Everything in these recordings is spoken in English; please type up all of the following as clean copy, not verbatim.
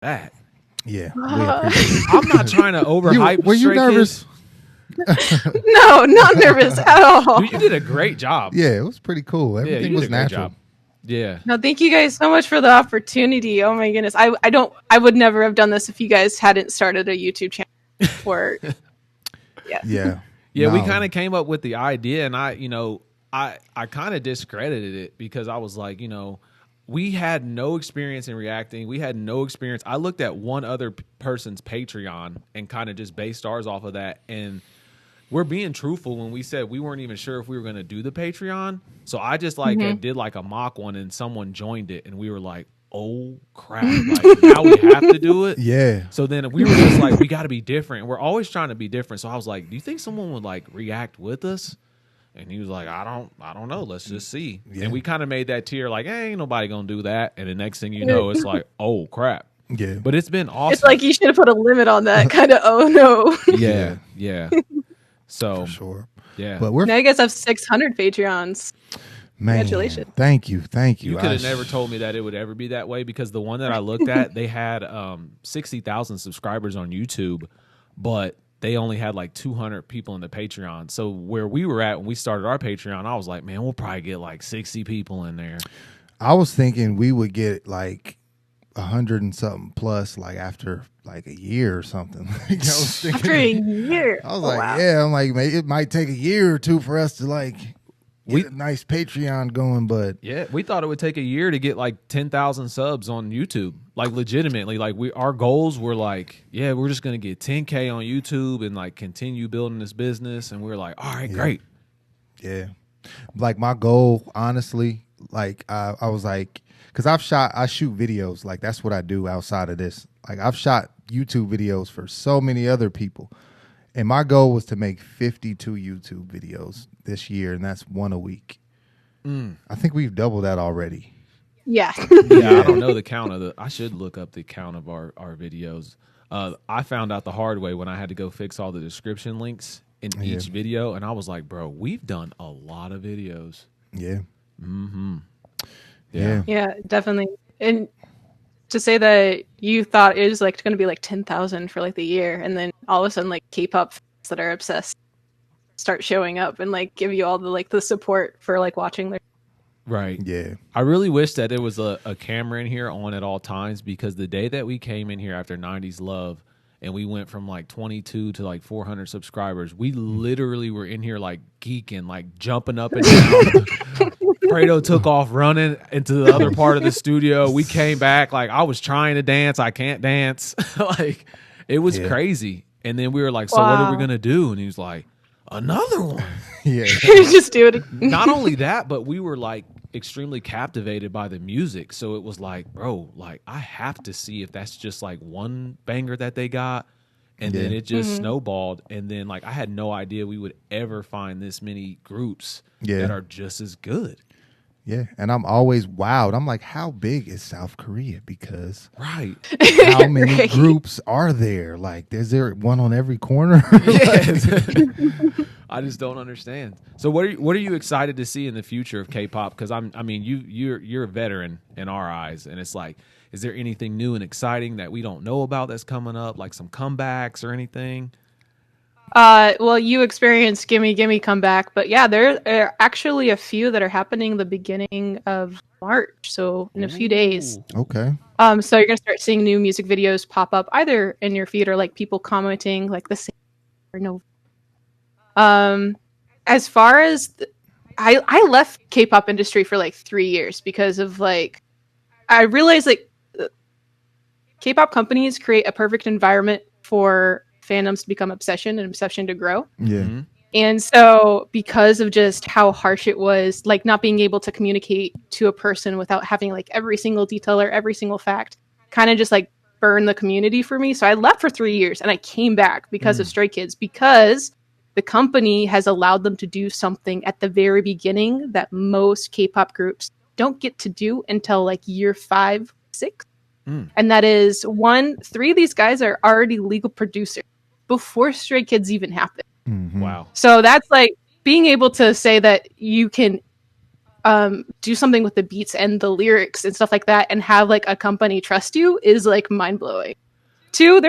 that. Yeah, we appreciate it. I'm not trying to overhype. Were you nervous? No, not nervous at all. Dude, you did a great job. Yeah, it was pretty cool. Everything was natural. Yeah. No, thank you guys so much for the opportunity. Oh my goodness. I would never have done this if you guys hadn't started a YouTube channel for Yeah. Yeah, we kind of came up with the idea, and I kind of discredited it because I was like, we had no experience in reacting. We had no experience. I looked at one other person's Patreon and kind of just based ours off of that. And we're being truthful when we said we weren't even sure if we were going to do the Patreon. So I just did like a mock one, and someone joined it, and we were like, oh crap, like now we have to do it. Yeah. So then we were just like, we got to be different. We're always trying to be different. So I was like, do you think someone would like react with us? And he was like, I don't know. Let's just see. Yeah. And we kind of made that tier like, hey, ain't nobody gonna do that. And the next thing you know, it's like, oh crap. Yeah. But it's been awesome. It's like you should have put a limit on that kind of. Oh no. Yeah. So for sure. Yeah. But now you guys have 600 Patreons. Man, congratulations. Thank you. You could have never told me that it would ever be that way, because the one that I looked at, they had 60,000 subscribers on YouTube, but they only had like 200 people in the Patreon. So where we were at when we started our Patreon, I was like, man, we'll probably get like 60 people in there. I was thinking we would get like 100 and something plus, like after like a year or something. After a year. I was I'm like, it might take a year or two for us to like get a nice Patreon going, but yeah, we thought it would take a year to get like 10,000 subs on YouTube. Like legitimately, like our goals were like, yeah, we're just going to get 10K on YouTube and like continue building this business. And we're like, all right, great. Yeah. Like my goal, honestly, like I was like, cause I shoot videos. Like that's what I do outside of this. Like I've shot YouTube videos for so many other people. And my goal was to make 52 YouTube videos this year, and that's one a week. I think we've doubled that already. Yeah. I don't know the count of I should look up the count of our videos. I found out the hard way when I had to go fix all the description links in each video, and I was like, bro, we've done a lot of videos. Yeah. Mm-hmm. Yeah, definitely. And to say that you thought it was like going to be like 10,000 for like the year, and then all of a sudden like K-pop fans that are obsessed start showing up and like give you all the like the support for like watching their. Right. Yeah. I really wish that there was a camera in here on at all times, because the day that we came in here after 90s Love and we went from like 22 to like 400 subscribers, we literally were in here like geeking, like jumping up and down. Fredo took off running into the other part of the studio. We came back. Like I was trying to dance. I can't dance. Like it was crazy. And then we were like, so what are we going to do? And he was like, another one. Yeah. Just do it. Not only that, but we were like extremely captivated by the music. So it was like, bro, like I have to see if that's just like one banger that they got. And then it just snowballed. And then like I had no idea we would ever find this many groups that are just as good. Yeah, and I'm always wowed. I'm like, how big is South Korea? Because right, how many groups are there? Like, is there one on every corner? I just don't understand. So, what are you excited to see in the future of K-pop? Because you're a veteran in our eyes, and it's like, is there anything new and exciting that we don't know about that's coming up, like some comebacks or anything? Well, you experienced Gimme Gimme comeback, but yeah, there are actually a few that are happening the beginning of March, so in a few days. Okay. So you're gonna start seeing new music videos pop up either in your feed or like people commenting like the same or no. As far as I left K-pop industry for like 3 years because of like I realized like K-pop companies create a perfect environment for fandoms to become obsession and obsession to grow. Yeah. Mm-hmm. And so because of just how harsh it was, like not being able to communicate to a person without having like every single detail or every single fact, kind of just like burn the community for me. So I left for 3 years and I came back because of Stray Kids, because the company has allowed them to do something at the very beginning that most K-pop groups don't get to do until like year 5, 6. And that is 3 of these guys are already legal producers before Stray Kids even happened. Mm-hmm. Wow. So that's like being able to say that you can do something with the beats and the lyrics and stuff like that, and have like a company trust you is like mind blowing. Two,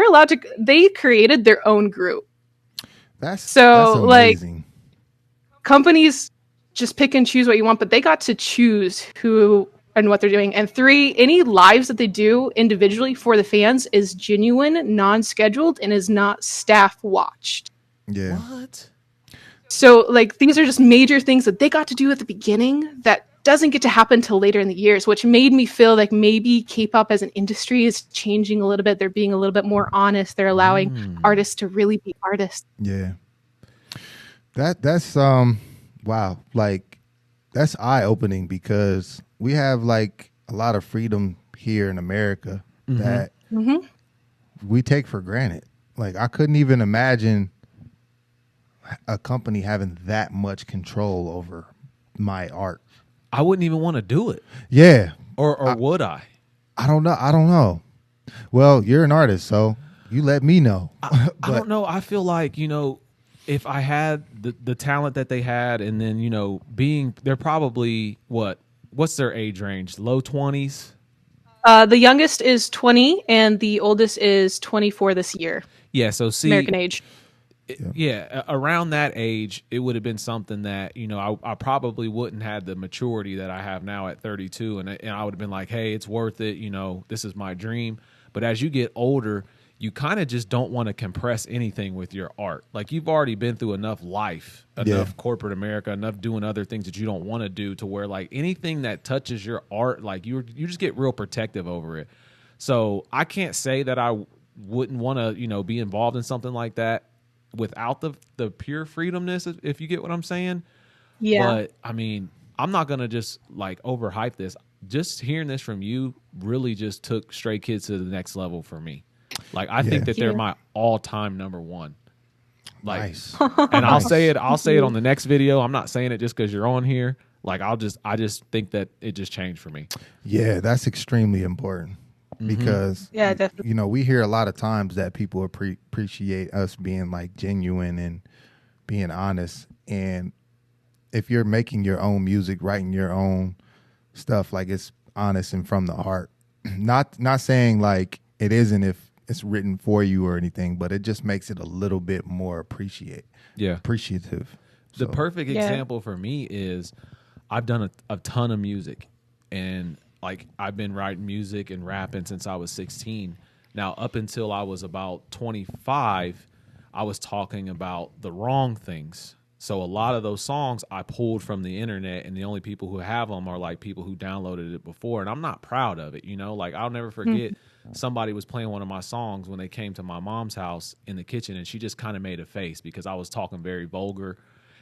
they created their own group. That's like amazing. Companies just pick and choose what you want, but they got to choose who and what they're doing. And three, any lives that they do individually for the fans is genuine, non-scheduled, and is not staff watched. Yeah. What? So like these are just major things that they got to do at the beginning that doesn't get to happen till later in the years, which made me feel like maybe K-pop as an industry is changing a little bit. They're being a little bit more honest. They're allowing artists to really be artists. Yeah. That's wow. Like that's eye-opening because we have like a lot of freedom here in America that we take for granted. Like I couldn't even imagine a company having that much control over my art. I wouldn't even want to do it. Yeah. Or would I? I don't know. Well, you're an artist, so you let me know. I don't know. I feel like, if I had the talent that they had, and then, they're probably what's their age range? Low 20s? The youngest is 20 and the oldest is 24 this year. Yeah. So see, American age. Yeah, around that age, it would have been something that, I probably wouldn't have the maturity that I have now at 32. And I would have been like, hey, it's worth it. This is my dream. But as you get older, you kind of just don't want to compress anything with your art. Like you've already been through enough life, enough corporate America, enough doing other things that you don't want to do, to where like anything that touches your art, like you just get real protective over it. So I can't say that I wouldn't want to, be involved in something like that without the pure freedomness, if you get what I'm saying. Yeah. But I mean, I'm not going to just like overhype this. Just hearing this from you really just took Stray Kids to the next level for me. Like I think that they're my all-time number one. Like, nice. And I'll say it on the next video. I'm not saying it just because you're on here. Like I just think that it just changed for me. Yeah, that's extremely important. Because definitely. We hear a lot of times that people appreciate us being like genuine and being honest. And if you're making your own music, writing your own stuff, like it's honest and from the heart. Not saying like it isn't if it's written for you or anything, but it just makes it a little bit more appreciative. The perfect example for me is I've done a ton of music, and like I've been writing music and rapping since I was 16. Now, up until I was about 25, I was talking about the wrong things. So a lot of those songs I pulled from the internet, and the only people who have them are like people who downloaded it before. And I'm not proud of it. Like I'll never forget somebody was playing one of my songs when they came to my mom's house in the kitchen, and she just kind of made a face because I was talking very vulgar.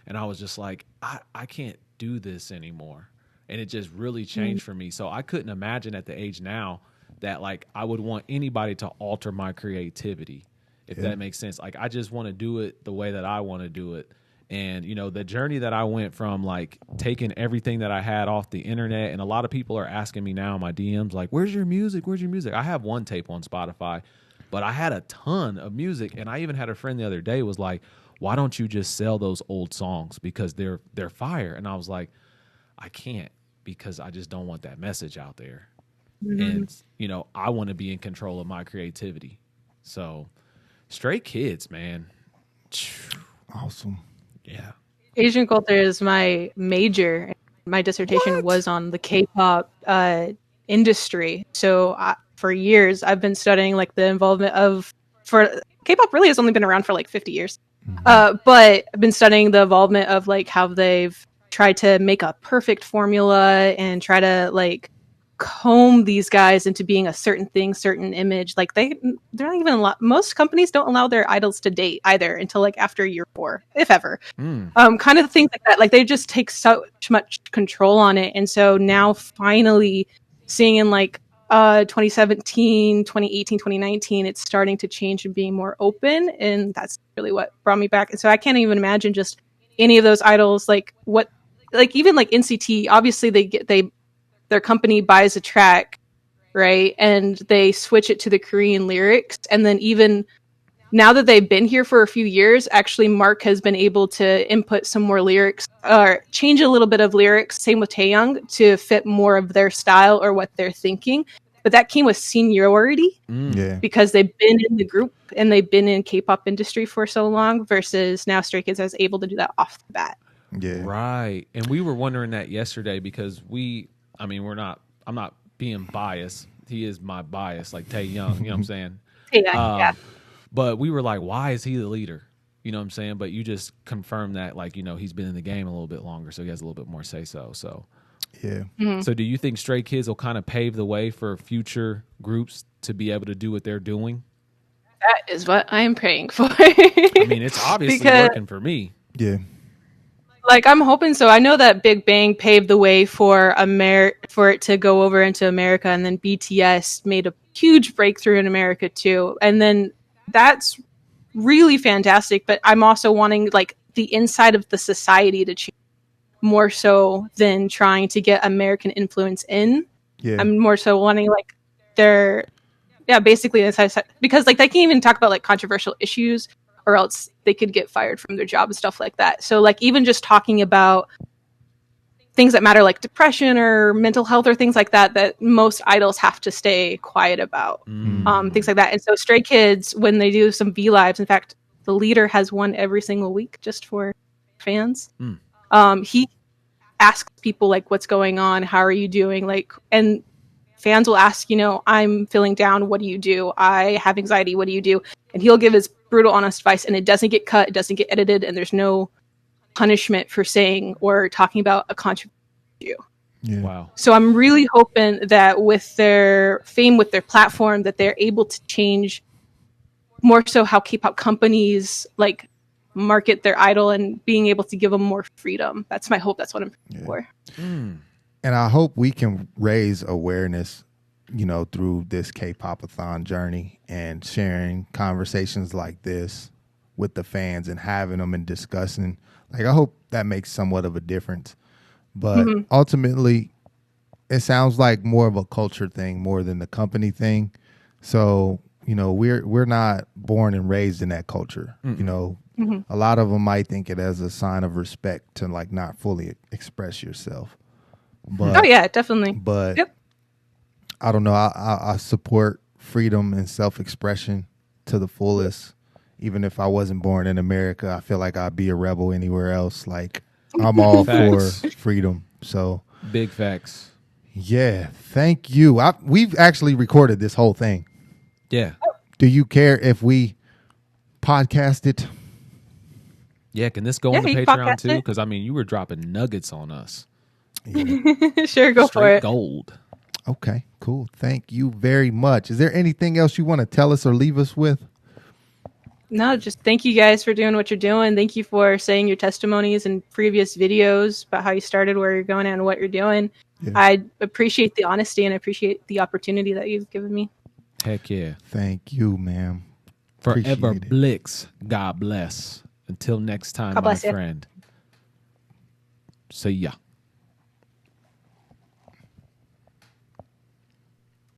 And I was just like, I can't do this anymore. And it just really changed for me. So I couldn't imagine at the age now that like I would want anybody to alter my creativity, if that makes sense. Like I just want to do it the way that I want to do it. And, the journey that I went from like taking everything that I had off the internet, and a lot of people are asking me now in my DMs, like, where's your music? Where's your music? I have one tape on Spotify, but I had a ton of music. And I even had a friend the other day was like, why don't you just sell those old songs? Because they're fire. And I was like, I can't, because I just don't want that message out there. And, I want to be in control of my creativity. So Stray Kids, man. Awesome. Yeah. Asian culture is my major. My dissertation was on the K-pop industry. So for years, I've been studying like the involvement for K-pop really has only been around for like 50 years. But I've been studying the involvement of like how they've tried to make a perfect formula and try to like comb these guys into being a certain thing, certain image. Like they're not even most companies don't allow their idols to date either until like after year 4, if ever. Kind of things like that. Like they just take so much control on it. And so now finally seeing in like 2017, 2018, 2019, it's starting to change and being more open. And that's really what brought me back. And so I can't even imagine just any of those idols, like what, like even like NCT, obviously their company buys a track, right? And they switch it to the Korean lyrics. And then even now that they've been here for a few years, actually Mark has been able to input some more lyrics or change a little bit of lyrics, same with Taeyang, to fit more of their style or what they're thinking. But that came with seniority because they've been in the group and they've been in K-pop industry for so long versus now Stray Kids is able to do that off the bat. Yeah. Right. And we were wondering that yesterday because I'm not being biased. He is my bias, like Taeyang, you know what I'm saying? Yeah. But we were like, why is he the leader? You know what I'm saying? But you just confirmed that, like, he's been in the game a little bit longer, so he has a little bit more say-so. So, yeah. Mm-hmm. So do you think Stray Kids will kind of pave the way for future groups to be able to do what they're doing? That is what I'm praying for. I mean, it's obviously working for me. Yeah. Like, I'm hoping so. I know that Big Bang paved the way for it to go over into America, and then BTS made a huge breakthrough in America too. And then that's really fantastic. But I'm also wanting like the inside of the society to change more so than trying to get American influence in. Yeah. I'm more so wanting like basically inside, because like they can't even talk about like controversial issues, or else they could get fired from their job and stuff like that. So like even just talking about things that matter like depression or mental health or things like that, that most idols have to stay quiet about, things like that. And so Stray Kids, when they do some V Lives, in fact, the leader has one every single week just for fans. He asks people like, what's going on? How are you doing? Like, and fans will ask, I'm feeling down. What do you do? I have anxiety. What do you do? And he'll give his brutal, honest advice, and it doesn't get cut. It doesn't get edited. And there's no punishment for saying or talking about a controversial issue. Yeah. Wow. So I'm really hoping that with their fame, with their platform, that they're able to change more so how K-pop companies like market their idol and being able to give them more freedom. That's my hope. That's what I'm praying for. And I hope we can raise awareness, through this K-pop-a-thon journey and sharing conversations like this with the fans and having them and discussing. Like, I hope that makes somewhat of a difference. But ultimately, it sounds like more of a culture thing more than the company thing. So, we're not born and raised in that culture. A lot of them might think it as a sign of respect to like not fully express yourself. But, oh yeah, definitely. But I don't know. I support freedom and self-expression to the fullest. Even if I wasn't born in America, I feel like I'd be a rebel anywhere else. Like, I'm all for freedom. So big facts. Yeah, thank you. We've actually recorded this whole thing. Yeah. Do you care if we podcast it? Yeah, can this go on the Patreon too? Because you were dropping nuggets on us. Yeah. Sure, go for it. Gold. Okay, cool. Thank you very much. Is there anything else you want to tell us or leave us with? No, just thank you guys for doing what you're doing. Thank you for saying your testimonies and previous videos about how you started, where you're going, and what you're doing. Yeah. I appreciate the honesty and I appreciate the opportunity that you've given me. Heck yeah. Thank you, ma'am. Forever Blix. God bless. Until next time, my friend. See ya.